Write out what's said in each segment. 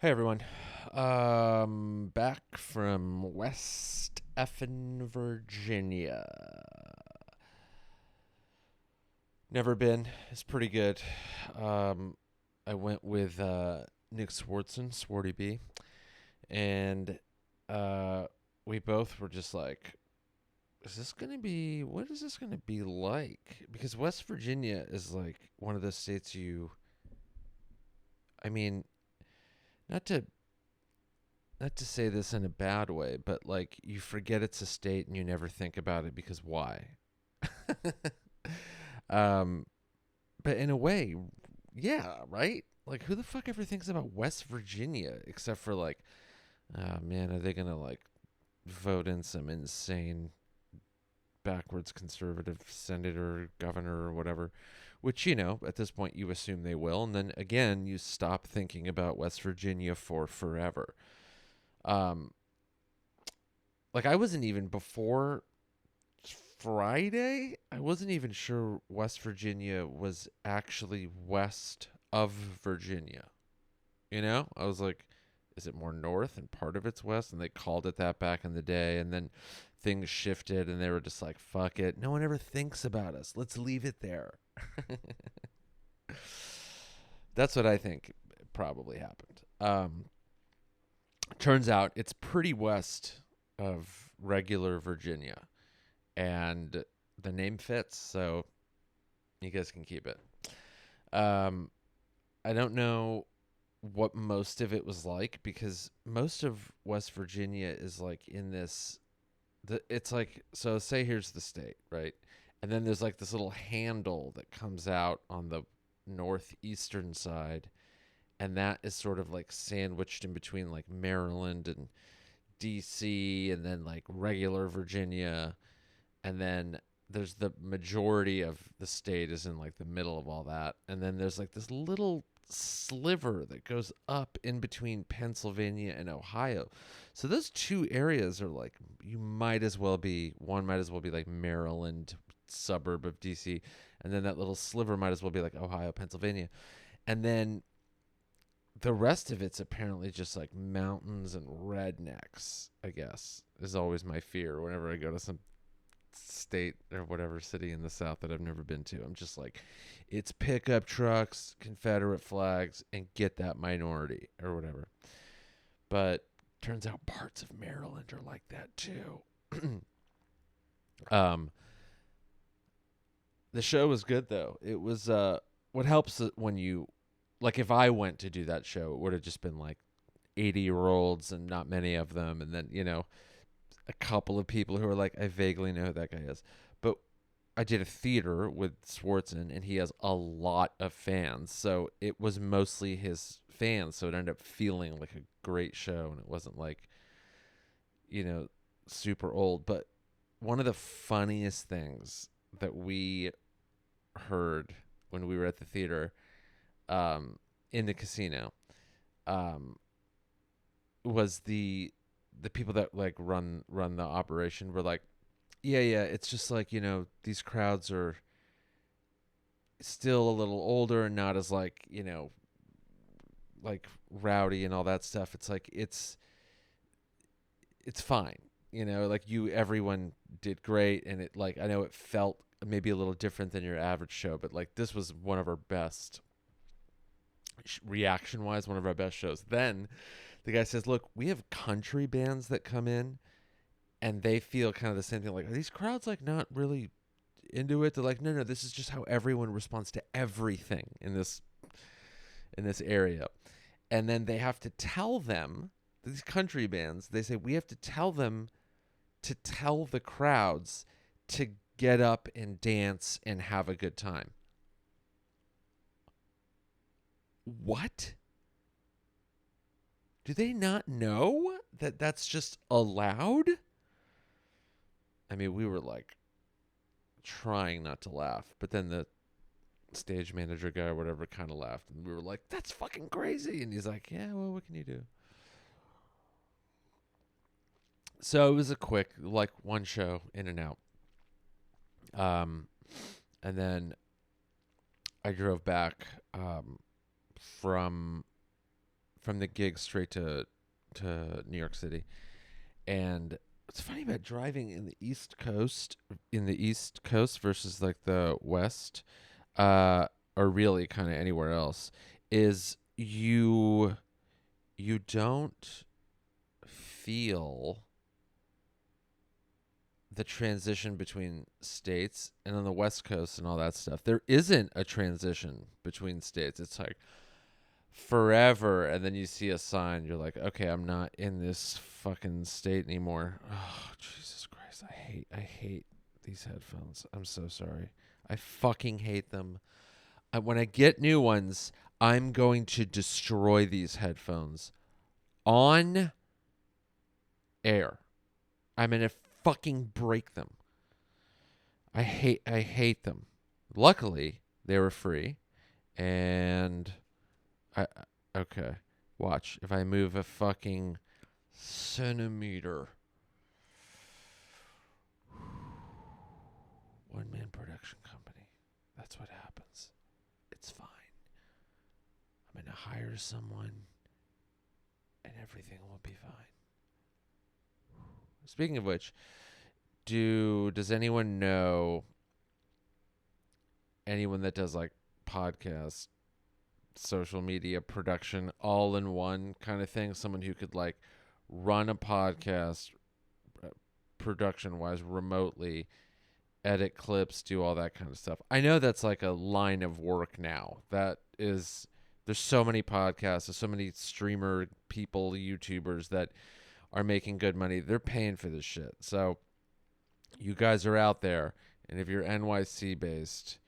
Hey everyone. Back from West Effin, Virginia. Never been. It's pretty good. Um, I went with Nick Swartzen, Swarty B, and uh, we both were just like, "Is this gonna be? What is this gonna be like?" Because West Virginia is like one of those states I mean, not to not to say this in a bad way, but like you forget it's a state and you never think about it because why? um, but in a way, yeah, right? Like who the fuck ever thinks about West Virginia except for like, oh man, are they gonna like vote in some insane backwards conservative senator, governor, or whatever? Which at this point you assume they will, and then again you stop thinking about West Virginia for forever. Um, like I wasn't even before Friday, I wasn't even sure West Virginia was actually west of Virginia. I was like, is it more north and part of it's west? And they called it that back in the day. And then things shifted and they were just like, fuck it. No one ever thinks about us. Let's leave it there. That's what I think probably happened. Turns out it's pretty west of regular Virginia. And the name fits, so you guys can keep it. Um, I don't know what most of it was like because most of West Virginia is like in this. It's like, so say here's the state, right? And then there's like this little handle that comes out on the northeastern side, and that is sort of like sandwiched in between like Maryland and DC, and then like regular Virginia, and then there's the majority of the state is in like the middle of all that, and then there's like this little sliver that goes up in between Pennsylvania and Ohio. So those two areas are like, you might as well be one might as well be like Maryland, suburb of DC, and then that little sliver might as well be like Ohio, Pennsylvania. And then the rest of it's apparently just like mountains and rednecks, I guess, is always my fear whenever I go to some state or whatever city in the South that I've never been to. I'm just like, it's pickup trucks, Confederate flags, and get that minority or whatever. But turns out parts of Maryland are like that too. um, the show was good though. It was what helps when you like if I went to do that show, it would have just been like 80-year-olds and not many of them, and then a couple of people who are like, I vaguely know who that guy is. But I did a theater with Swartzen, and he has a lot of fans. So it was mostly his fans. So it ended up feeling like a great show, and it wasn't like, you know, super old. But one of the funniest things that we heard when we were at the theater in the casino um, was the people that like run the operation were like, yeah, it's just like, these crowds are still a little older and not as like, like rowdy and all that stuff. It's like it's fine. Like everyone did great, and it like I know it felt maybe a little different than your average show, but like this was one of our best reaction wise, one of our best shows. Then the guy says, "Look, we have country bands that come in and they feel kind of the same thing. Like, are these crowds like not really into it? They're like, no, this is just how everyone responds to everything in this area." And then they have to tell them, these country bands, they say we have to tell them to tell the crowds to get up and dance and have a good time. What? Do they not know that that's just allowed? I mean, we were like trying not to laugh, but then the stage manager guy or whatever kind of laughed, and we were like, that's fucking crazy. And he's like, yeah, well, what can you do? So it was a quick, like, one show in and out. Um, and then I drove back from from the gig straight to New York City. And what's funny about driving in the East Coast versus like the West, or really kind of anywhere else, is you don't feel the transition between states. And on the West Coast and all that stuff, there isn't a transition between states. It's like forever, and then you see a sign, you're like, okay, I'm not in this fucking state anymore. Oh, Jesus Christ. I hate these headphones. I'm so sorry. I fucking hate them. When I get new ones, I'm going to destroy these headphones on air. I'm going to fucking break them. I hate them. Luckily, they were free, and okay. Watch. If I move a fucking centimeter. One-man production company. That's what happens. It's fine. I'm going to hire someone, and everything will be fine. Speaking of which, does anyone know anyone that does like podcasts, social media production, all in one kind of thing? Someone who could like run a podcast production wise remotely, edit clips, do all that kind of stuff. I know that's like a line of work now. There's so many podcasts, there's so many streamer people, YouTubers that are making good money. They're paying for this shit. So you guys are out there, and if you're NYC based,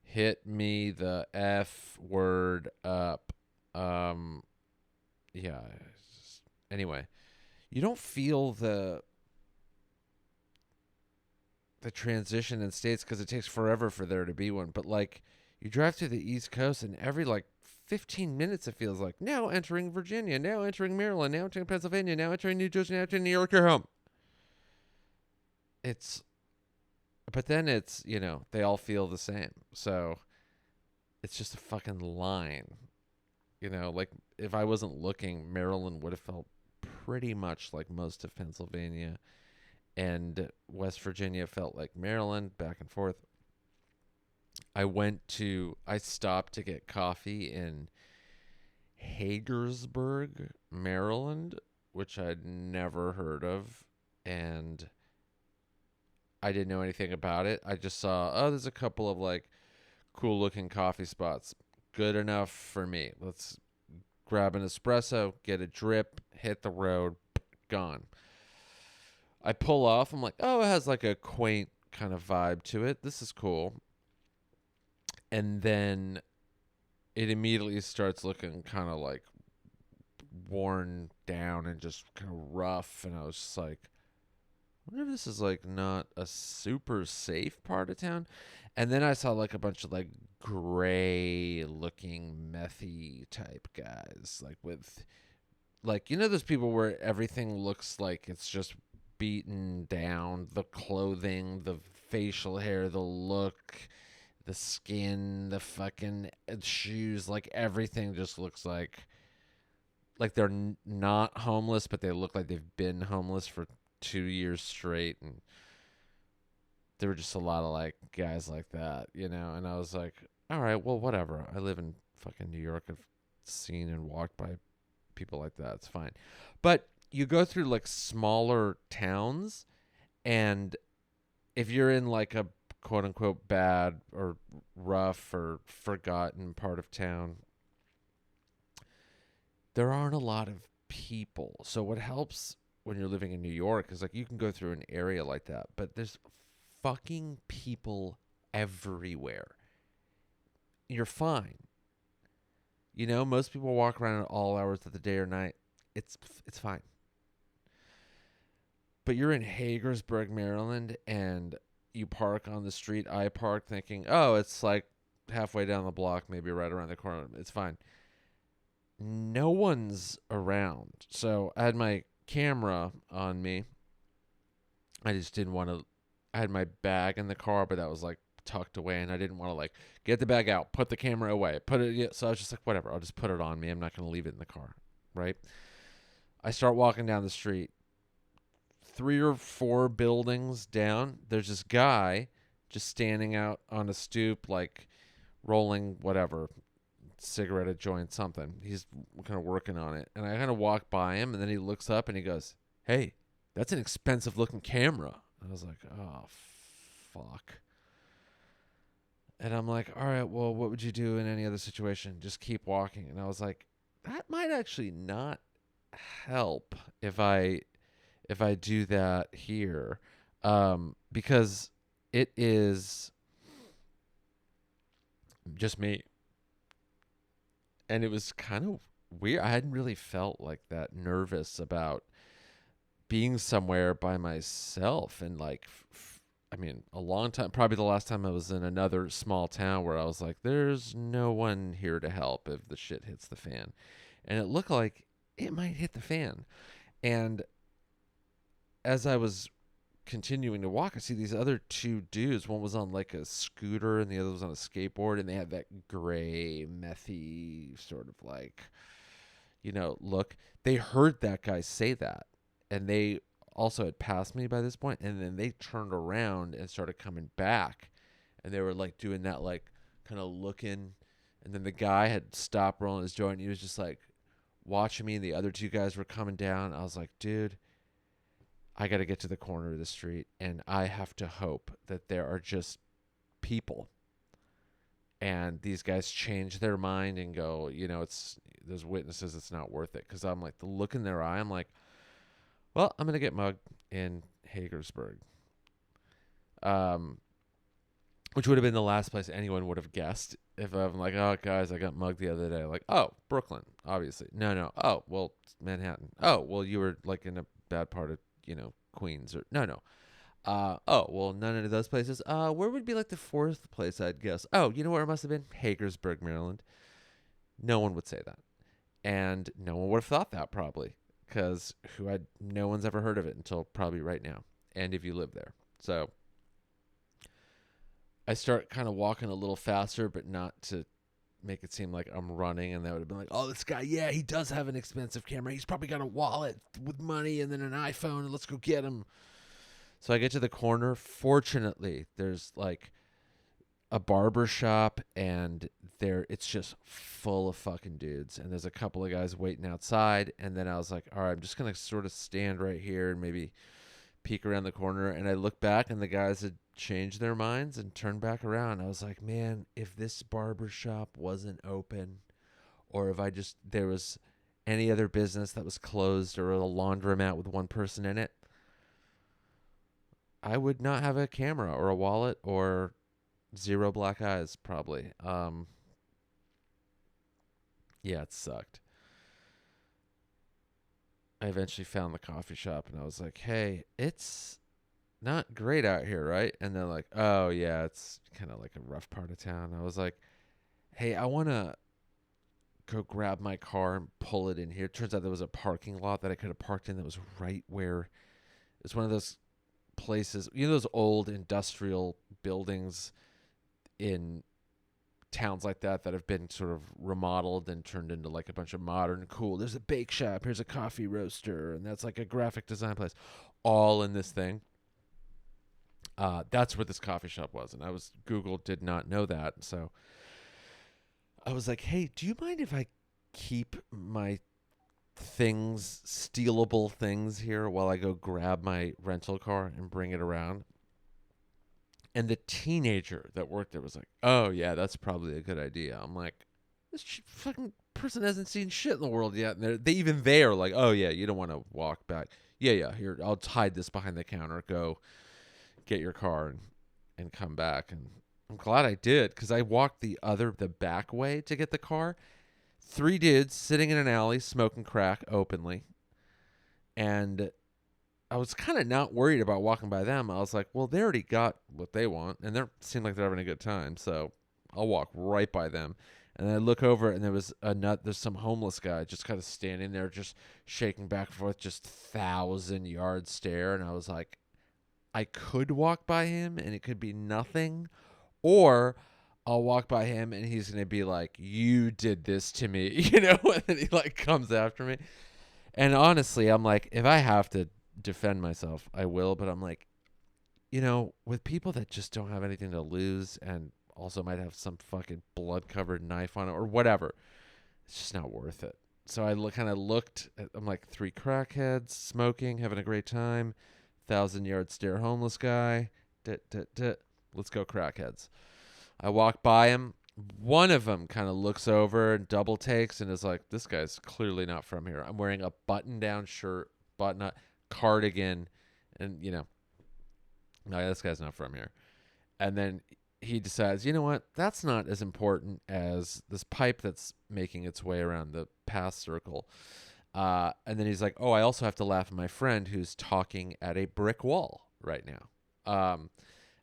hit me the F word up. Yeah. Anyway, you don't feel the transition in states because it takes forever for there to be one. But like, you drive to the East Coast, and every like 15 minutes it feels like, now entering Virginia, now entering Maryland, now entering Pennsylvania, now entering New Jersey, now entering New York, you're home. But then it's, they all feel the same. So it's just a fucking line. Like if I wasn't looking, Maryland would have felt pretty much like most of Pennsylvania, and West Virginia felt like Maryland, back and forth. I stopped to get coffee in Hagersburg, Maryland, which I'd never heard of, and I didn't know anything about it. I just saw, there's a couple of like cool looking coffee spots. Good enough for me. Let's grab an espresso, get a drip, hit the road, gone. I pull off. I'm like, oh, it has like a quaint kind of vibe to it. This is cool. And then it immediately starts looking kind of like worn down and just kind of rough. And I was just like, I wonder if this is like not a super safe part of town. And then I saw like a bunch of like gray looking methy type guys, like with like, those people where everything looks like it's just beaten down, the clothing, the facial hair, the look, the skin, the fucking shoes, like everything just looks like they're not homeless, but they look like they've been homeless for 2 years straight. And there were just a lot of like guys like that, and I was like, all right, well, whatever. I live in fucking New York. I've seen and walked by people like that. It's fine. But you go through like smaller towns, and if you're in like a quote unquote bad or rough or forgotten part of town, there aren't a lot of people. So what helps when you're living in New York is like you can go through an area like that, but there's fucking people everywhere. You're fine. Most people walk around at all hours of the day or night. It's fine. But you're in Hagersburg, Maryland, and you park on the street. I park thinking, oh, it's like halfway down the block, maybe right around the corner. It's fine. No one's around. So I had my camera on me. I just didn't want to. I had my bag in the car, but that was like tucked away, and I didn't want to like get the bag out, put the camera away, put it. Yeah, so I was just like, whatever, I'll just put it on me. I'm not going to leave it in the car, right? I start walking down the street. 3 or 4 buildings down, there's this guy just standing out on a stoop, like rolling whatever cigarette, a joint, something. He's kind of working on it, and I kind of walk by him, and then he looks up and he goes, "Hey, that's an expensive looking camera." I was like, "Oh, fuck." And I'm like, "All right, well, what would you do in any other situation? Just keep walking." And I was like, that might actually not help if I do that here, because it is just me, and it was kind of weird. I hadn't really felt like that nervous about being somewhere by myself, and like, I mean, a long time. Probably the last time I was in another small town where I was like, "There's no one here to help if the shit hits the fan," and it looked like it might hit the fan, and as I was continuing to walk, I see these other 2 dudes. One was on like a scooter and the other was on a skateboard, and they had that gray, methy sort of like, look. They heard that guy say that, and they also had passed me by this point, and then they turned around and started coming back, and they were like doing that, like kind of looking, and then the guy had stopped rolling his joint, and he was just like watching me, and the other 2 guys were coming down. I was like, dude, I got to get to the corner of the street, and I have to hope that there are just people, and these guys change their mind and go, there's witnesses, it's not worth it. Because I'm like, the look in their eye, I'm like, well, I'm going to get mugged in Hagersburg. Which would have been the last place anyone would have guessed if I'm like, oh, guys, I got mugged the other day. Like, oh, Brooklyn, obviously. No. Oh, well, Manhattan. Oh, well, you were like in a bad part of, Queens, or no. Oh, well, none of those places. Where would be like the 4th place I'd guess? Oh, you know where it must have been? Hagersburg, Maryland. No one would say that. And no one would have thought that, probably, because no one's ever heard of it until probably right now. And if you live there. So I start kind of walking a little faster, but not to make it seem like I'm running, and that would have been like, oh, this guy, yeah, he does have an expensive camera. He's probably got a wallet with money and then an iPhone, and let's go get him. So I get to the corner. Fortunately, there's like a barber shop, and it's just full of fucking dudes, and there's a couple of guys waiting outside, and then I was like, all right, I'm just going to sort of stand right here and maybe peek around the corner, and I look back, and the guys had changed their minds and turned back around. I was like, man, if this barber shop wasn't open, or if there was any other business that was closed, or a laundromat with one person in it, I would not have a camera or a wallet or 0 black eyes, probably. Yeah, it sucked. I eventually found the coffee shop, and I was like, hey, it's not great out here, right? And they're like, oh, yeah, it's kind of like a rough part of town. I was like, hey, I want to go grab my car and pull it in here. Turns out there was a parking lot that I could have parked in that was right where it's one of those places, those old industrial buildings in towns like that have been sort of remodeled and turned into like a bunch of modern cool. There's a bake shop, here's a coffee roaster, and that's like a graphic design place, all in this thing. That's where this coffee shop was, and Google did not know that, so I was like, hey, do you mind if I keep my stealable things here while I go grab my rental car and bring it around? And the teenager that worked there was like, oh, yeah, that's probably a good idea. I'm like, this fucking person hasn't seen shit in the world yet. And they are like, oh, yeah, you don't want to walk back. Yeah, here, I'll hide this behind the counter. Go get your car and come back. And I'm glad I did, because I walked the back way to get the car. 3 dudes sitting in an alley smoking crack openly. And I was kind of not worried about walking by them. I was like, well, they already got what they want, and they seem like they're having a good time, so I'll walk right by them. And I look over, and there's some homeless guy just kind of standing there, just shaking back and forth, just 1,000-yard stare. And I was like, I could walk by him, and it could be nothing, Or I'll walk by him and he's going to be like, you did this to me, you know, and then he like comes after me. And honestly, I'm like, if I have to defend myself, I will. But I'm like, with people that just don't have anything to lose and also might have some fucking blood covered knife on it or whatever, it's just not worth it. So I kind of looked at, I'm like, three crackheads smoking, having a great time, 1,000-yard stare homeless guy. Let's go crackheads. I walk by him. One of them kind of looks over and double takes and is like, this guy's clearly not from here. I'm wearing a button down shirt, button up, cardigan, and no, this guy's not from here. And then he decides, you know what? That's not as important as this pipe that's making its way around the pass circle. And then he's like, oh, I also have to laugh at my friend who's talking at a brick wall right now.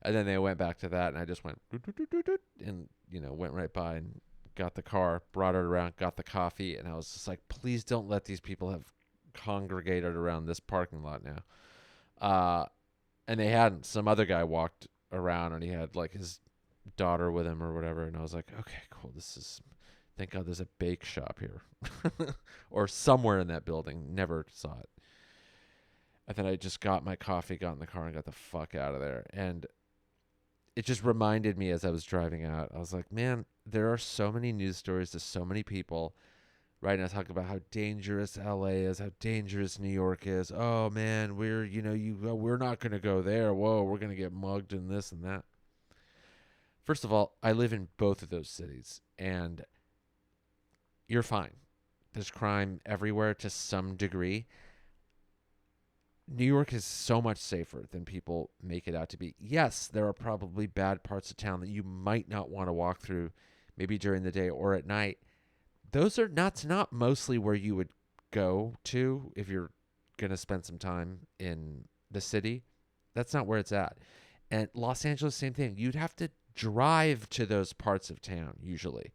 And then they went back to that, and I just went, doot, doot, doot, doot, doot, and, went right by and got the car, brought it around, got the coffee. And I was just like, please don't let these people have congregated around this parking lot now. And they hadn't. Some other guy walked around, and he had like his daughter with him or whatever. And I was like, okay, cool. Thank God there's a bake shop here or somewhere in that building. Never saw it. And then I just got my coffee, got in the car, and got the fuck out of there. And it just reminded me as I was driving out, I was like, man, there are so many news stories to so many people right now talking about how dangerous LA is, how dangerous New York is. Oh man, we're not going to go there. Whoa, we're going to get mugged and this and that. First of all, I live in both of those cities, and you're fine. There's crime everywhere to some degree. New York is so much safer than people make it out to be. Yes, there are probably bad parts of town that you might not want to walk through, maybe during the day or at night. That's not mostly where you would go to if you're going to spend some time in the city. That's not where it's at. And Los Angeles, same thing. You'd have to drive to those parts of town usually,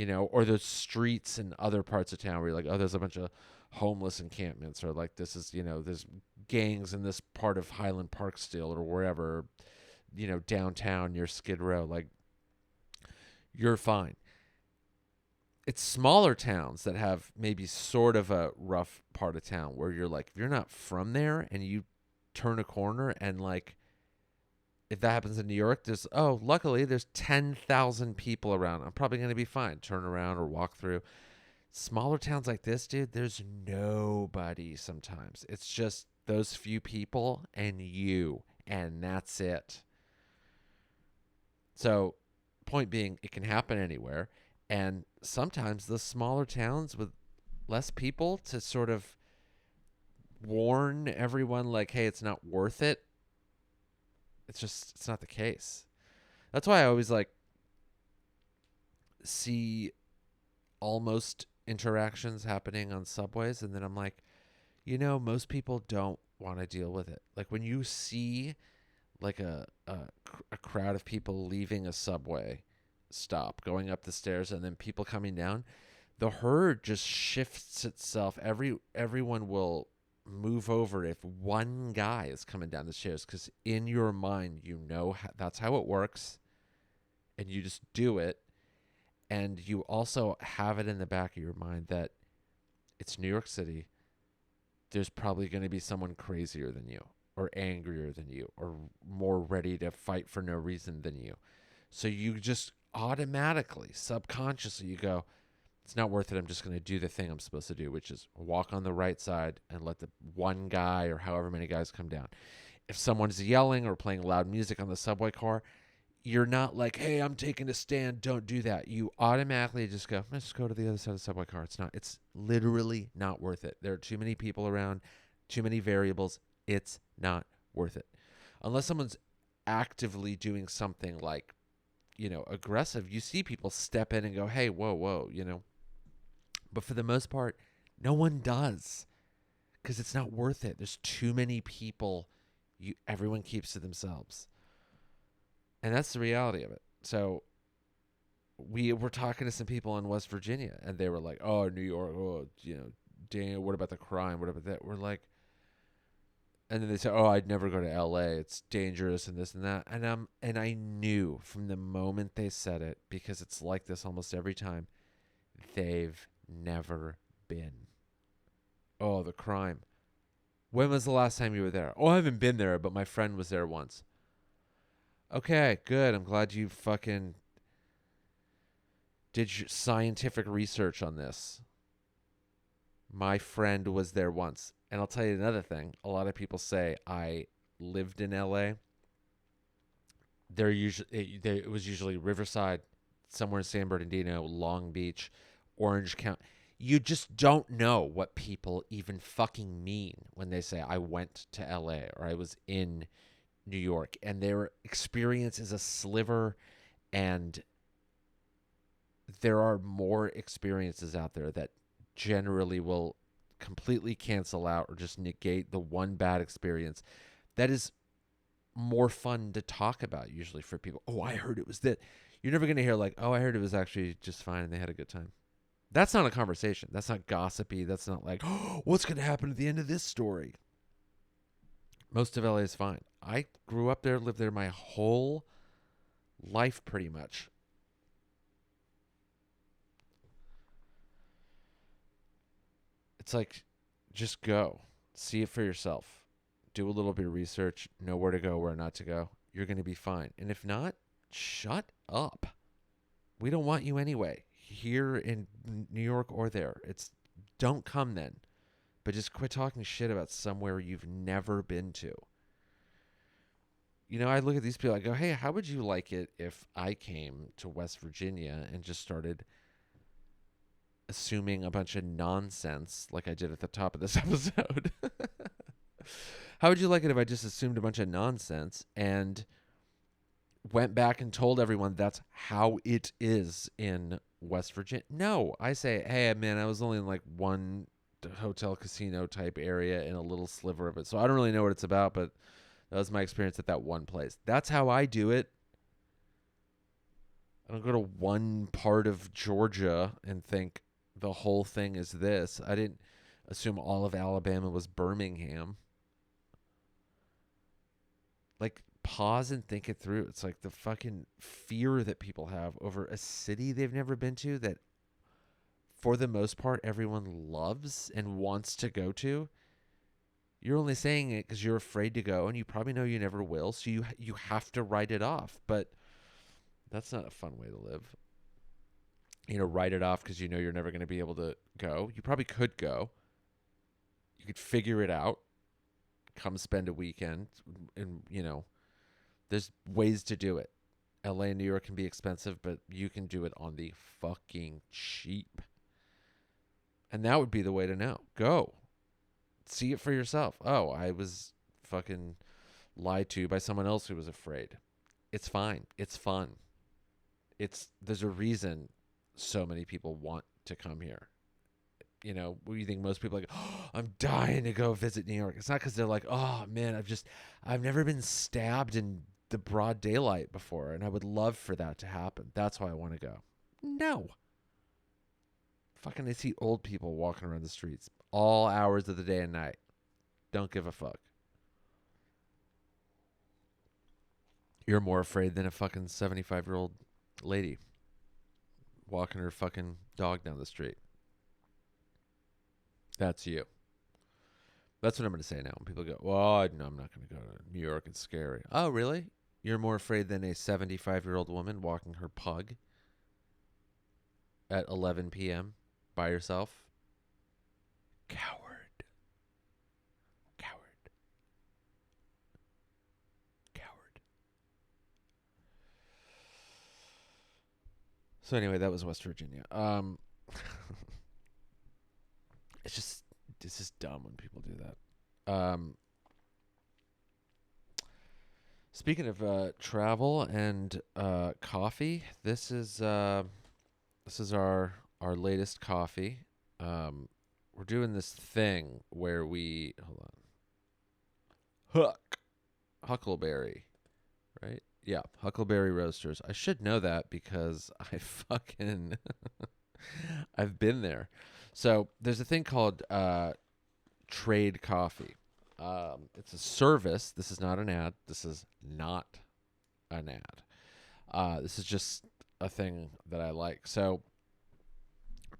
or those streets in other parts of town where you're like, oh, there's a bunch of homeless encampments, or like this is, there's gangs in this part of Highland Park still, or wherever, downtown near Skid Row. Like, you're fine. It's smaller towns that have maybe sort of a rough part of town where you're like, if you're not from there and you turn a corner and like, if that happens in New York, luckily there's 10,000 people around. I'm probably going to be fine. Turn around or walk through. Smaller towns like this, dude, there's nobody sometimes. It's just those few people and you, and that's it. So, point being, it can happen anywhere. And sometimes the smaller towns with less people to sort of warn everyone, like, hey, it's not worth it. It's not the case. That's why I always like see almost interactions happening on subways, and then I'm like, most people don't want to deal with it. Like when you see like a crowd of people leaving a subway stop, going up the stairs, and then people coming down, the herd just shifts itself. Everyone will move over if one guy is coming down the stairs, because in your mind, that's how it works, and you just do it. And you also have it in the back of your mind that it's New York City. There's probably going to be someone crazier than you, or angrier than you, or more ready to fight for no reason than you. So you just automatically, subconsciously, you go, it's not worth it. I'm just going to do the thing I'm supposed to do, which is walk on the right side and let the one guy or however many guys come down. If someone's yelling or playing loud music on the subway car, you're not like, hey, I'm taking a stand. Don't do that. You automatically just go, let's just go to the other side of the subway car. It's literally not worth it. There are too many people around, too many variables. It's not worth it. Unless someone's actively doing something like, aggressive, you see people step in and go, hey, whoa, But for the most part, no one does, because it's not worth it. There's too many people. Everyone keeps to themselves. And that's the reality of it. So we were talking to some people in West Virginia, and they were like, oh, New York, damn, what about the crime? What about that? We're like, And then they say, "Oh, I'd never go to LA. It's dangerous and this and that." And I knew from the moment they said it, because it's like this almost every time, they've never been. Oh, the crime. When was the last time you were there? Oh, I haven't been there, but my friend was there once. Okay, good. I'm glad you fucking did your scientific research on this. My friend was there once. And I'll tell you another thing. A lot of people say I lived in LA. It was usually Riverside, somewhere in San Bernardino, Long Beach, Orange County. You just don't know what people even fucking mean when they say I went to LA or I was in New York, and their experience is a sliver, and there are more experiences out there that generally will completely cancel out or just negate the one bad experience that is more fun to talk about usually for people. Oh, I heard it was that. You're never going to hear like, "Oh, I heard it was actually just fine and they had a good time." That's not a conversation. That's not gossipy. That's not like, "Oh, what's going to happen at the end of this story?" Most of LA is fine. I grew up there, lived there my whole life pretty much. It's like, just go. See it for yourself. Do a little bit of research. Know where to go, where not to go. You're going to be fine. And if not, shut up. We don't want you anyway, here in New York or there. Don't come then. But just quit talking shit about somewhere you've never been to. You know, I look at these people, I go, "Hey, how would you like it if I came to West Virginia and just started assuming a bunch of nonsense like I did at the top of this episode?" How would you like it if I just assumed a bunch of nonsense and went back and told everyone that's how it is in West Virginia? No, I say, "Hey, man, I was only in like one hotel casino type area in a little sliver of it, so I don't really know what it's about, but that was my experience at that one place." That's how I do it. I don't go to one part of Georgia and think the whole thing is this. I didn't assume all of Alabama was Birmingham. Like, pause and think it through. It's like the fucking fear that people have over a city they've never been to that, for the most part, everyone loves and wants to go to. You're only saying it because you're afraid to go, and you probably know you never will, so you have to write it off. But that's not a fun way to live. You know, write it off because you know you're never going to be able to go. You probably could go. You could figure it out. Come spend a weekend, and there's ways to do it. LA and New York can be expensive, but you can do it on the fucking cheap. And that would be the way to know. Go. See it for yourself. Oh, I was fucking lied to by someone else who was afraid. It's fine. It's fun. There's a reason so many people want to come here. You know, what do you think most people are like, "Oh, I'm dying to go visit New York." It's not because they're like, "Oh man, I've never been stabbed in the broad daylight before, and I would love for that to happen. That's why I want to go." No. Fucking, I see old people walking around the streets all hours of the day and night. Don't give a fuck. You're more afraid than a fucking 75-year-old lady walking her fucking dog down the street. That's you. That's what I'm going to say now. When people go, "Well, no, I'm not going to go to New York. It's scary." Oh, really? You're more afraid than a 75-year-old woman walking her pug at 11 p.m. by herself? Coward. Coward. Coward. So anyway, that was West Virginia. It's just dumb when people do that. Speaking of travel and coffee, this is our latest coffee. We're doing this thing where we Huckleberry, right? Yeah, Huckleberry Roasters. I should know that because I fucking I've been there. So there's a thing called trade coffee. It's a service. This is not an ad. This is not an ad. This is just a thing that I like. So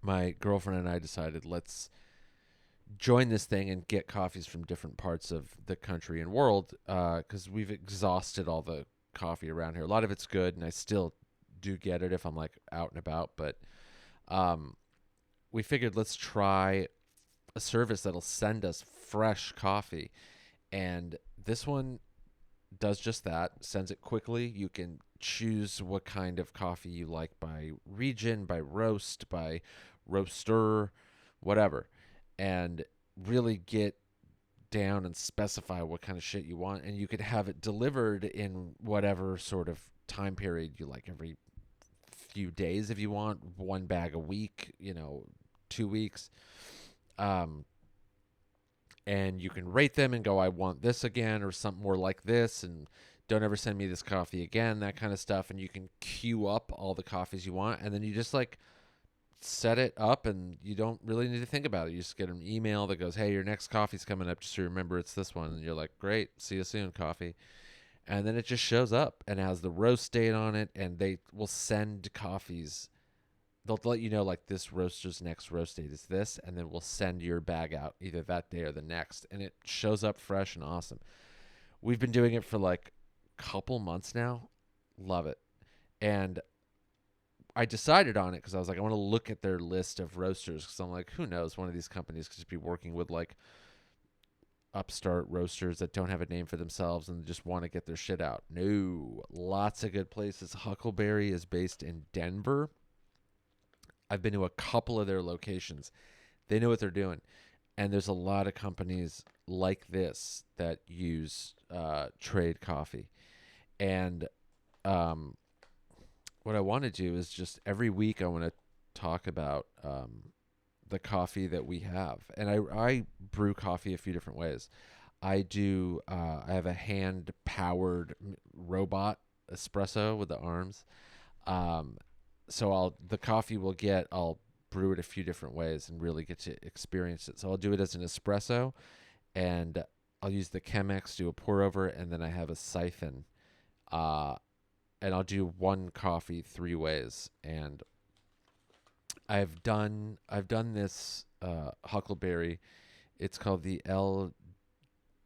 my girlfriend and I decided let's join this thing and get coffees from different parts of the country and world because we've exhausted all the coffee around here. A lot of it's good, and I still do get it if I'm like out and about. But we figured let's try a service that'll send us fresh coffee, and this one does just that. Sends it quickly. You can choose what kind of coffee you like by region, by roast, by roaster, whatever, and really get down and specify what kind of shit you want, and you could have it delivered in whatever sort of time period you like, every few days if you want, one bag a week, 2 weeks. And you can rate them and go, I want this again, or something more like this, and don't ever send me this coffee again, that kind of stuff. And you can queue up all the coffees you want, and then you just like set it up, and you don't really need to think about it. You just get an email that goes, hey, your next coffee's coming up, just remember it's this one. And you're like, great, see you soon, coffee. And then it just shows up and has the roast date on it, and they will send coffees. They'll let you know, like, this roaster's next roast date is this, and then we'll send your bag out either that day or the next, and it shows up fresh and awesome. We've been doing it for like a couple months now. Love it. And I decided on it because I was like, I want to look at their list of roasters, because I'm like, who knows, one of these companies could just be working with like upstart roasters that don't have a name for themselves and just want to get their shit out. No, lots of good places. Huckleberry is based in Denver. I've been to a couple of their locations. They know what they're doing. And there's a lot of companies like this that use trade coffee. And what I want to do is just every week I want to talk about the coffee that we have. And I brew coffee a few different ways. I have a hand-powered robot espresso with the arms. So the coffee I'll brew it a few different ways and really get to experience it. So I'll do it as an espresso, and I'll use the Chemex, do a pour over, and then I have a siphon. And I'll do one coffee 3 ways. And I've done this Huckleberry. It's called the El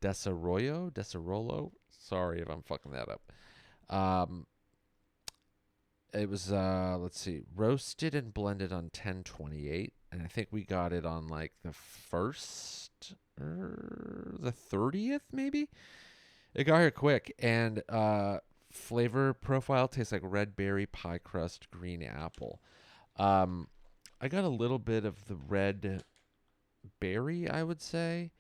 Desarrollo. Sorry if I'm fucking that up. It was let's see, roasted and blended on 1028, and I think we got it on like the 1st or the 30th maybe. It got here quick, and flavor profile tastes like red berry, pie crust, green apple. I got a little bit of the red berry, I would say,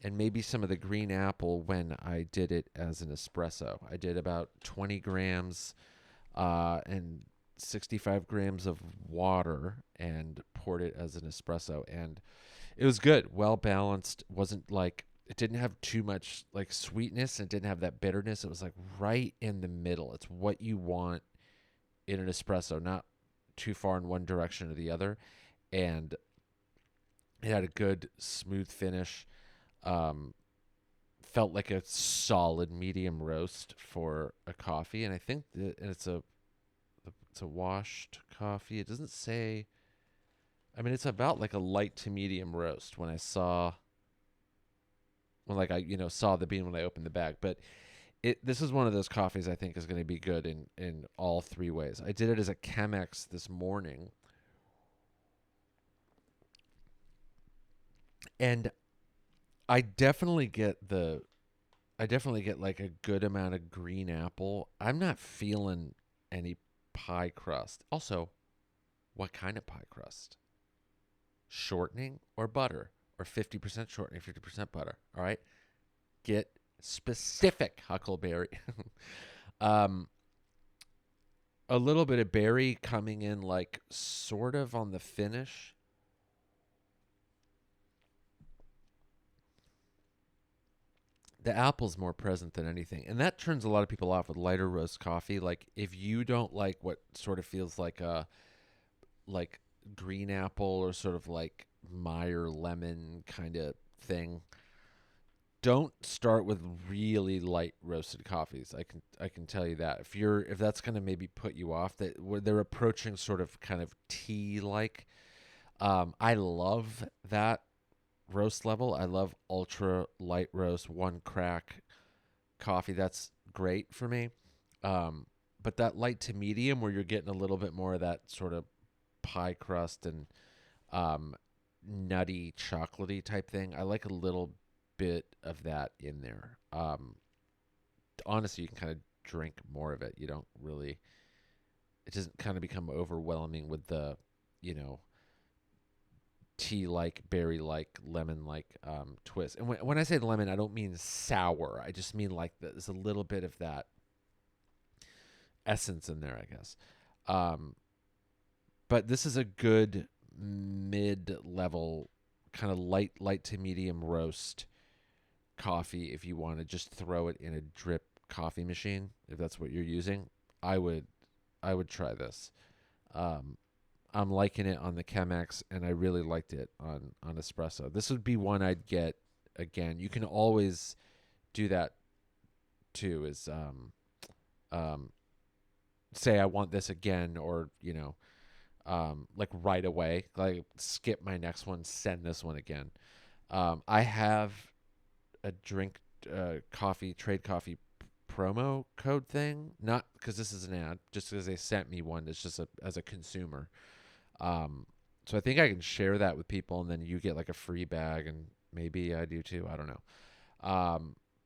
and maybe some of the green apple when I did it as an espresso. I did about 20 grams and 65 grams of water and poured it as an espresso, and it was good, well balanced. Wasn't like, it didn't have too much like sweetness, and didn't have that bitterness. It was like right in the middle. It's what you want in an espresso, not too far in one direction or the other. And it had a good smooth finish. Felt like a solid medium roast for a coffee, and I think it's a washed coffee. It doesn't say. I mean, it's about like a light to medium roast when I saw the bean when I opened the bag. But this is one of those coffees I think is going to be good in all 3 ways. I did it as a Chemex this morning, and I definitely get like a good amount of green apple. I'm not feeling any pie crust. Also, what kind of pie crust? Shortening or butter? Or 50% shortening, 50% butter? All right? Get specific, Huckleberry. A little bit of berry coming in like sort of on the finish. The apple's more present than anything, and that turns a lot of people off with lighter roast coffee. Like, if you don't like what sort of feels like a green apple or sort of like Meyer lemon kind of thing, don't start with really light roasted coffees. I can tell you that. If that's going to maybe put you off, that where they're approaching sort of kind of tea like. I love that roast level. I love ultra light roast, one crack coffee. That's great for me. Um, but that light to medium, where you're getting a little bit more of that sort of pie crust and um, nutty, chocolatey type thing. I like a little bit of that in there. Honestly, you can kind of drink more of it. You don't really. It doesn't kind of become overwhelming with the, you know, tea like, berry like, lemon like twist. And when I say lemon, I don't mean sour. I just mean like there's a little bit of that essence in there, I guess. Um, but this is a good mid level, kind of light to medium roast coffee. If you want to just throw it in a drip coffee machine, if that's what you're using, I would I would try this. Um, I'm liking it on the Chemex, and I really liked it on espresso. This would be one I'd get again. You can always do that too. Is um, say I want this again, or like right away, like skip my next one, send this one again. I have a drink coffee trade coffee promo code thing, not because this is an ad, just because they sent me one. It's just as a consumer. Um, so I think I can share that with people, and then you get like a free bag, and maybe I do too. I don't know.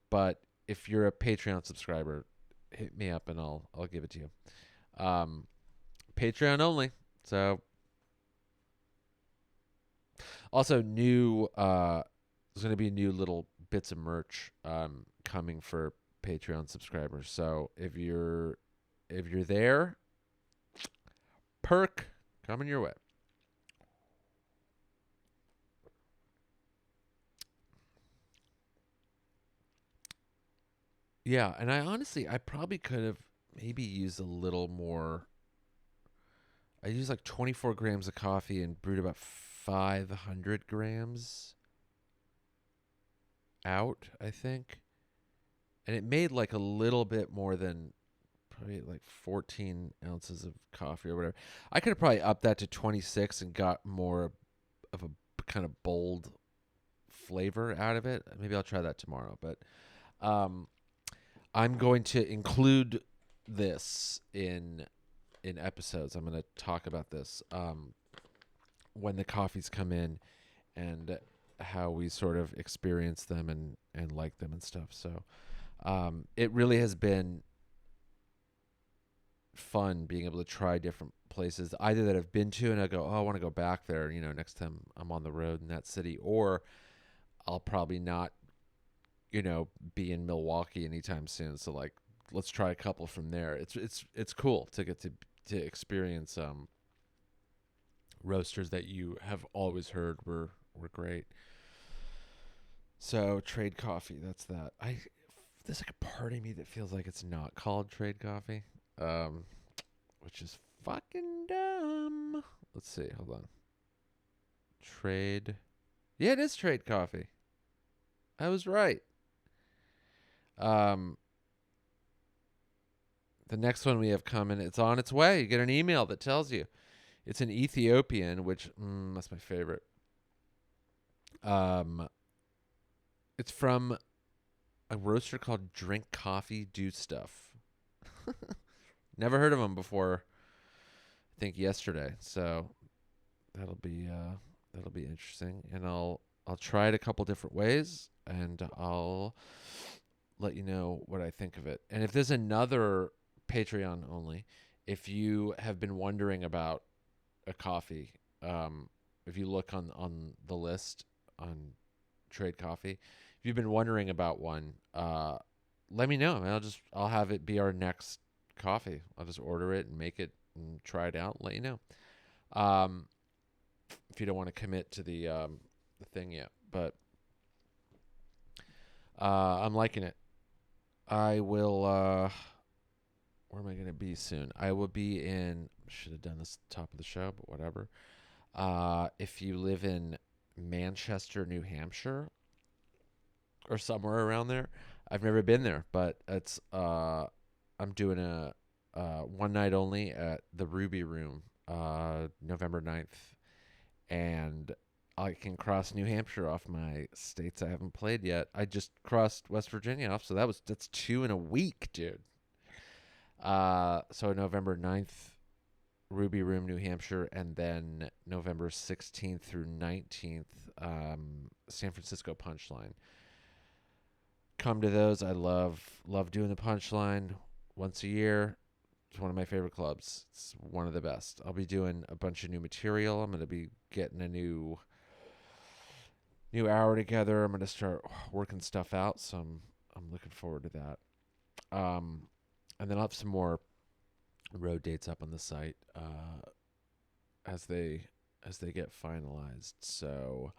But if you're a Patreon subscriber, hit me up and I'll give it to you. Um, Patreon only. So also new. There's going to be new little bits of merch coming for Patreon subscribers. So if you're there, perk coming your way. Yeah, and I probably could have maybe used a little more. I used like 24 grams of coffee and brewed about 500 grams out, I think. And it made like a little bit more than probably like 14 ounces of coffee or whatever. I could have probably upped that to 26 and got more of a kind of bold flavor out of it. Maybe I'll try that tomorrow. But um, I'm going to include this in episodes. I'm going to talk about this when the coffees come in, and how we sort of experience them and like them and stuff. So it really has been fun being able to try different places, either that I've been to and I go, oh, I want to go back there, next time I'm on the road in that city, or I'll probably not, be in Milwaukee anytime soon. So like, let's try a couple from there. It's cool to get to experience roasters that you have always heard were great. So trade coffee, that's that. There's like a part of me that feels like it's not called trade coffee, um, which is fucking dumb. Let's see, hold on. Trade, yeah, it is trade coffee. I was right. Um, the next one we have coming, it's on its way. You get an email that tells you it's an Ethiopian, which that's my favorite. Um, it's from a roaster called Drink Coffee Do Stuff. Never heard of them before. I think yesterday. So that'll be interesting, and I'll try it a couple different ways, and I'll let you know what I think of it. And if there's another Patreon only, if you have been wondering about a coffee, if you look on the list on Trade Coffee, if you've been wondering about one, let me know. And I'll have it be our next coffee. I'll just order it and make it and try it out and let you know. Um, if you don't want to commit to the thing yet, but I'm liking it. I will. Where am I going to be soon? I will be in. Should have done this at the top of the show, but whatever. If you live in Manchester, New Hampshire, or somewhere around there. I've never been there, but it's I'm doing a one night only at the Ruby Room, November 9th, and I can cross New Hampshire off my states I haven't played yet. I just crossed West Virginia off, so that's 2 in a week, dude. So November 9th, Ruby Room, New Hampshire, and then November 16th through 19th, San Francisco Punchline. Come to those. I love doing the Punchline once a year. It's one of my favorite clubs. It's one of the best. I'll be doing a bunch of new material. I'm going to be getting a new hour together. I'm going to start working stuff out, so I'm looking forward to that. And then I'll have some more road dates up on the site as they get finalized. So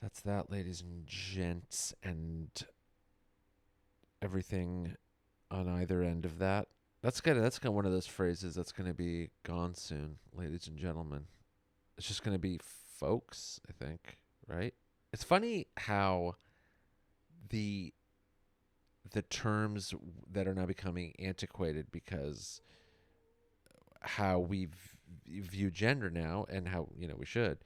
that's that, ladies and gents, and everything on either end of that. That's kind of one of those phrases that's gonna be gone soon, ladies and gentlemen. It's just gonna be folks, I think, right? It's funny how the terms that are now becoming antiquated because how we view gender now, and how we should,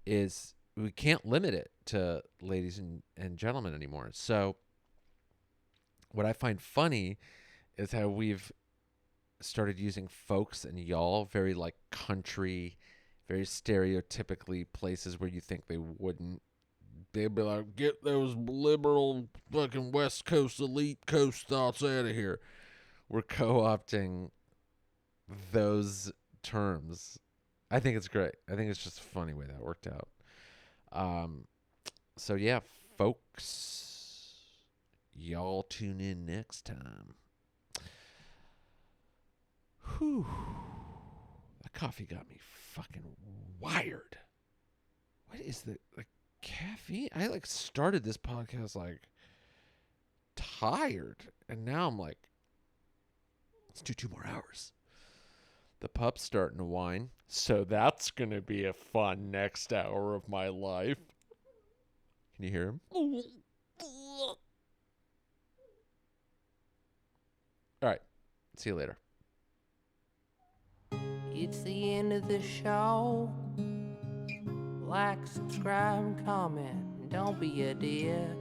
is we can't limit it to ladies and gentlemen anymore. So what I find funny is how we've started using folks and y'all very like country, very stereotypically places where you think they wouldn't. They'd be like, get those liberal fucking West Coast elite coast thoughts out of here. We're co-opting those terms. I think it's great. I think it's just a funny way that worked out. So yeah, folks, y'all tune in next time. Whew. That coffee got me fucking wired. What is the caffeine? I started this podcast tired, and now I'm like, let's do 2 more hours. The pup's starting to whine, so that's going to be a fun next hour of my life. Can you hear him? All right. See you later. It's the end of the show. Like, subscribe, and comment. Don't be a dick.